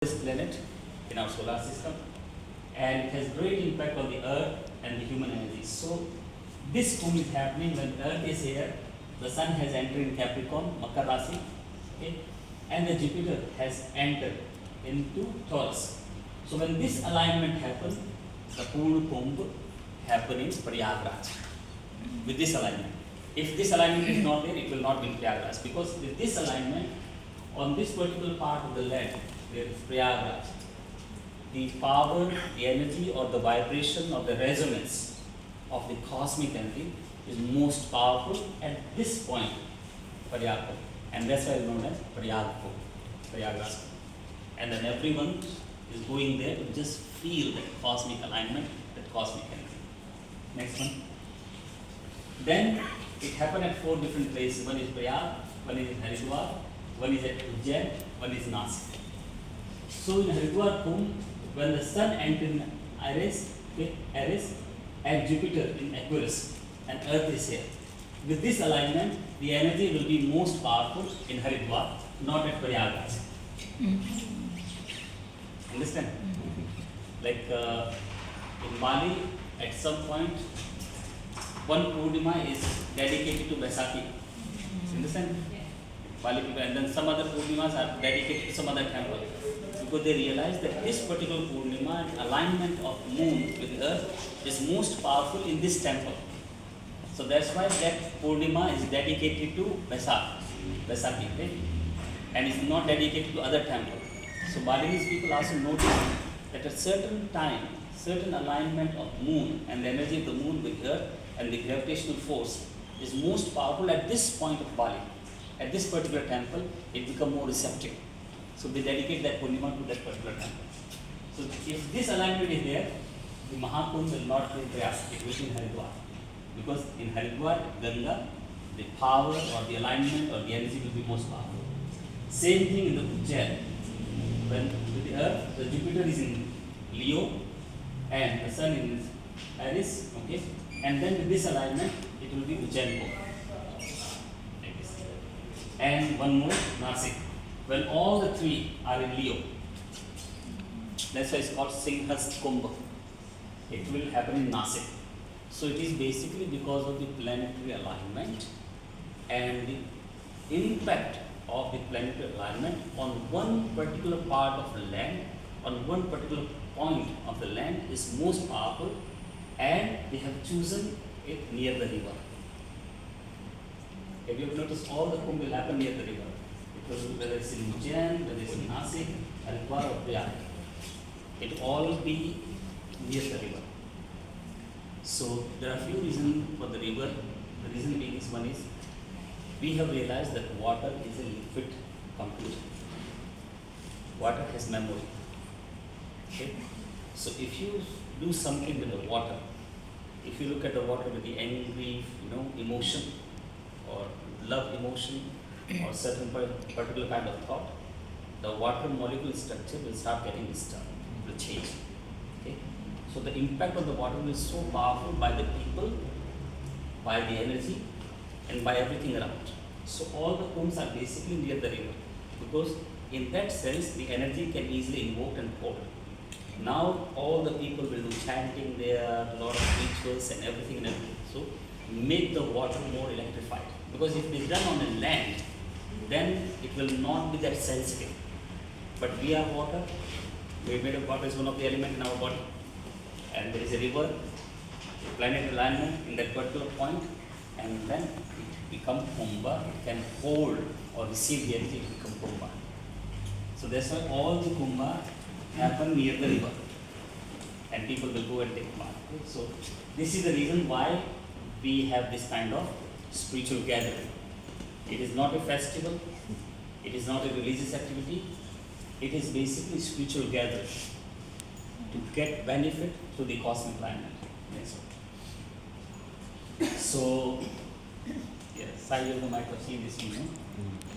this planet in our solar system, and it has great impact on the earth and the human energy. So this kumbh is happening when earth is here, the sun has entered in Capricorn, Makar Rasi, okay, and the Jupiter has entered into Taurus. So when this alignment happens, the Purna Kumbh happen in Prayagraj with this alignment. If this alignment is not there, it will not be in Prayagraj, because with this alignment on this particular part of the land, there is Prayagraj. The power, the energy, or the vibration, or the resonance of the cosmic energy is most powerful at this point, Prayagraj, and that's why it's known as Prayagraj. And then everyone is going there to just feel that cosmic alignment, that cosmic energy. Next one. Then it happened at 4 different places. One is Prayag, one is in Haridwar, one is at Ujjain, one is Nasik. So in Haridwar Kumbh, when the sun enters in Aries, and Jupiter in Aquarius, and Earth is here. With this alignment, the energy will be most powerful in Haridwar, not at Prayagraj. Understand? Like in Bali, at some point, one Purnima is dedicated to Vaisakhi. Understand? Bali people, and then some other Purnimas are dedicated to some other temple. Because they realize that this particular Purnima and alignment of moon with earth is most powerful in this temple. So that's why that Purnima is dedicated to Vaisakhi, okay? And is not dedicated to other temple. So Balinese people also notice that at certain time, certain alignment of moon and the energy of the moon with earth and the gravitational force is most powerful at this point of Bali. At this particular temple, it becomes more receptive. So they dedicate that Purnima to that particular temple. So if this alignment is there, the Mahakumbh will not be in Prayas, it will be in Haridwar. Because in Haridwar, Ganga, the power or the alignment or the energy will be most powerful. Same thing in the Ujjain. When with the earth, the Jupiter is in Leo and the sun is Aries, okay? And then with this alignment, it will be Ujjain Kumbh. Like this. And one more, Nasik. When all the three are in Leo, that's why it's called Singhast Kumbh. It will happen in Nasik. So it is basically because of the planetary alignment and the impact of the planetary alignment on one particular part of the land, on one particular point of the land is most powerful, and they have chosen it near the river. Have you noticed all the Kumbh will happen near the river? Whether it's in Ujjain, whether it's in Nasik, Haridwar or Prayag, it all be near the river. So there are a few reasons for the river. The reason being is, one is we have realized that water is a liquid component. Water has memory. Okay? So if you do something with the water, if you look at the water with the angry, emotion or love emotion, or certain particular kind of thought, the water molecule structure will start getting disturbed, it will change. Okay? So the impact of the water is so powerful by the people, by the energy, and by everything around. So all the kumbhs are basically near the river, because in that sense the energy can easily invoke and hold. Now all the people will do chanting there, a lot of rituals and everything. So make the water more electrified. Because if it is done on a land, then it will not be that sensitive. But we are water. We made of water is one of the elements in our body. And there is a river, a planet alignment in that particular point, and then it becomes kumbha. It can hold or receive the energy to become kumbha. So that's why all the kumbha happen near the river, and people will go and take part. So this is the reason why we have this kind of spiritual gathering. It is not a festival, it is not a religious activity, it is basically spiritual gathering to get benefit through the cosmic alignment. So, yes, Sai Yoga might have seen this one.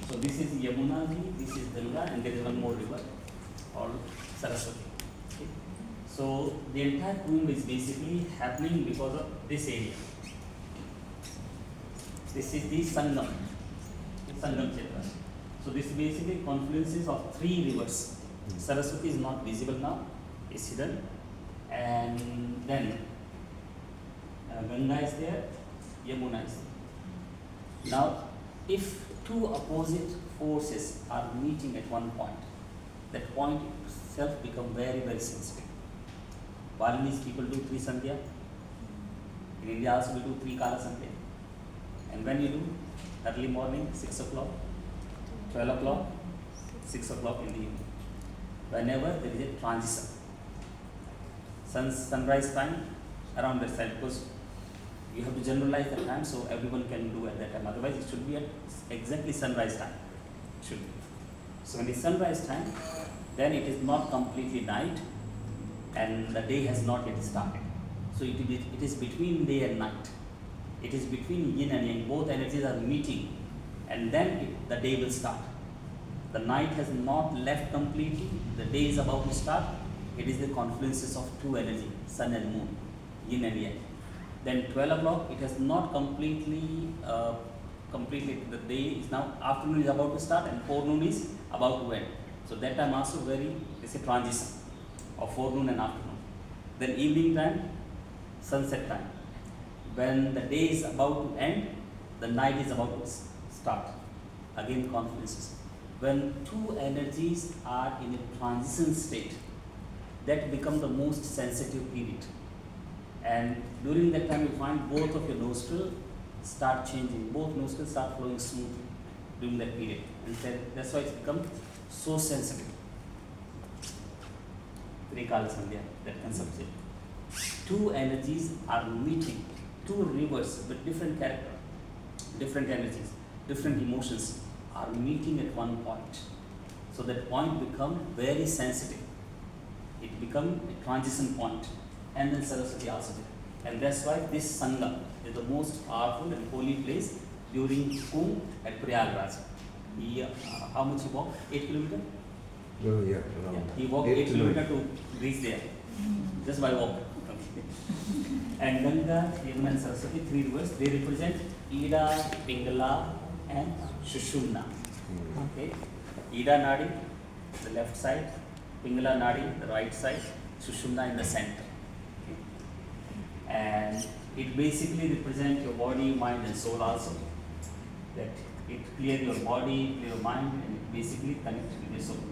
So this is Yamuna, this is Ganga, and there is one more river called Saraswati. Okay. So the entire kumbh is basically happening because of this area. This is the Sangam Kshetra. So this basically confluences of 3 rivers. Saraswati is not visible now, it's hidden. And then Ganga is there, Yamuna is there. Now, if two opposite forces are meeting at one point, that point itself become very, very sensitive. Balinese people do 3 Sandhya. In India also we do 3 Kala Sandhya. And when you do, early morning, 6 o'clock, 12 o'clock, 6 o'clock in the evening. Whenever there is a transition. Sunrise time, around that time, because you have to generalize the time so everyone can do at that time. Otherwise, it should be at exactly sunrise time. It should be. So when it's sunrise time, then it is not completely night and the day has not yet started. So it is between day and night. It is between yin and yang. Both energies are meeting and then the day will start. The night has not left completely. The day is about to start. It is the confluences of two energies, sun and moon, yin and yang. Then 12 o'clock, it has not completely, the day is now, afternoon is about to start and forenoon is about to end. So that time also it's a transition of forenoon and afternoon. Then evening time, sunset time. When the day is about to end, the night is about to start. Again confluences. When two energies are in a transition state, that become the most sensitive period. And during that time, you find both of your nostrils start changing. Both nostrils start flowing smoothly during that period. And that's why it's become so sensitive. Trikala Sandhya, that concept. Two energies are meeting, two rivers with different character, different energies, different emotions are meeting at one point. So that point become very sensitive. It become a transition point. And then Saraswati also did. And that's why this Sangam is the most powerful and holy place during Kumbh at Prayagraj. How much he walked? 8 kilometers? Oh, yeah. He walked 8 kilometers to reach there. Just by walk. And Ganga, Yamuna and Saraswati, 3 rivers, they represent Ida, Pingala and Sushumna. Okay. Ida Nadi, the left side, Pingala Nadi, the right side, Sushumna in the center. And it basically represents your body, mind and soul also. That it clears your body, clear your mind, and it basically connects with your soul.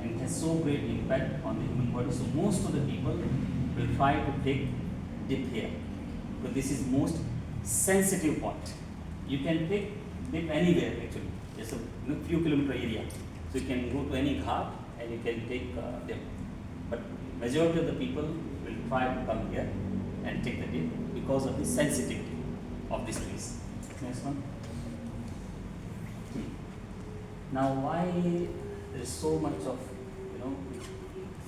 And it has so great impact on the human body. So most of the people will try to take dip here. But this is most sensitive point. You can take dip anywhere actually. Just a few kilometer area. So you can go to any ghat and you can take dip. But majority of the people will try to come here and take the dip because of the sensitivity of this place. Next one. Now why there is so much of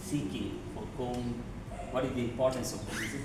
seeking for Kumbh? What is the importance of Kumbh? Is it